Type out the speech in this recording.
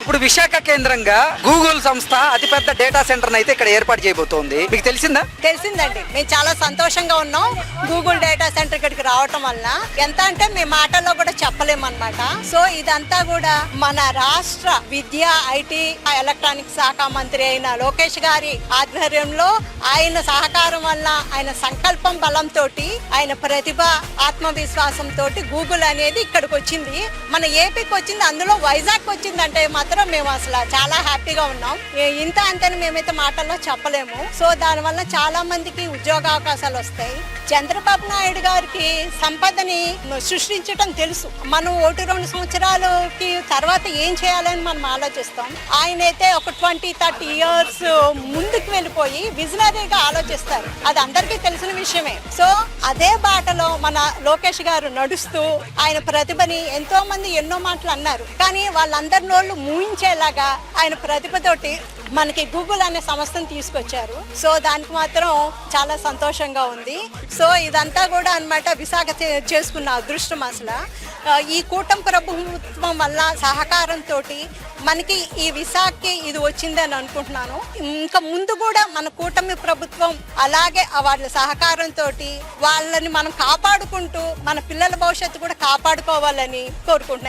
ఇప్పుడు విశాఖ కేంద్రంగా గూగుల్ సంస్థ అతిపెద్ద డేటా సెంటర్ అయితే ఇక్కడ ఏర్పాటు చేయబోతోంది. మీకు తెలిసిందా? తెలిసిందండి. మేము చాలా సంతోషంగా ఉన్నాం గూగుల్ డేటా సెంటర్ ఇక్కడికి రావటం వల్ల. ఎంత అంటే మేము మాటల్లో కూడా చెప్పలేమన్నమాట. సో ఇదంతా కూడా మన రాష్ట్ర విద్య, ఐటీ, ఎలక్ట్రానిక్ శాఖ మంత్రి అయిన లోకేష్ గారి ఆధ్వర్యంలో, ఆయన సహకారం వల్ల, ఆయన సంకల్పం బలంతో, ఆయన ప్రతిభ, ఆత్మవిశ్వాసంతో గూగుల్ అనేది ఇక్కడికి వచ్చింది. మన ఏపీకి వచ్చింది, అందులో వైజాగ్ వచ్చింది అంటే మాత్రం మేము అసలు చాలా హ్యాపీగా ఉన్నాం. ఇంత అంతని మేమైతే మాటల్లో చెప్పలేము. సో దానివల్ల చాలా మందికి ఉద్యోగ అవకాశాలు వస్తాయి. చంద్రబాబు నాయుడు గారికి సంపదని సృష్టించడం తెలుసు. మనం 1-2 సంవత్సరాలకి తర్వాత ఏం చేయాలని మనం ఆలోచిస్తాం. ఆయన అయితే ఒక 20-30 years ముందుకు వెళ్ళిపోయి విజనరీగా ఆలోచిస్తారు. అది అందరికీ తెలిసిన విషయమే. సో అదే బాటలో మన లోకేష్ గారు నడుస్తూ ఆయన ప్రతిభని, ఎంతో మంది ఎన్నో మాటలు అన్నారు, కానీ వాళ్ళందరి నోళ్ళు మూయించేలాగా ఆయన ప్రతిభతోటి మనకి గూగుల్ అనే సంస్థను తీసుకొచ్చారు. సో దానికి మాత్రం చాలా సంతోషంగా ఉంది. సో ఇదంతా కూడా అన్నమాట విశాఖ చేసుకున్న అదృష్టం. అసలు ఈ కూటమి ప్రభుత్వం వల్ల సహకారంతో మనకి ఈ విశాఖకి ఇది వచ్చిందని అనుకుంటున్నాను. ఇంకా ముందు కూడా మన కూటమి ప్రభుత్వం అలాగే వాళ్ళ సహకారంతో వాళ్ళని మనం కాపాడుకుంటూ మన పిల్లల భవిష్యత్తు కూడా కాపాడుకోవాలని కోరుకుంటున్నాను.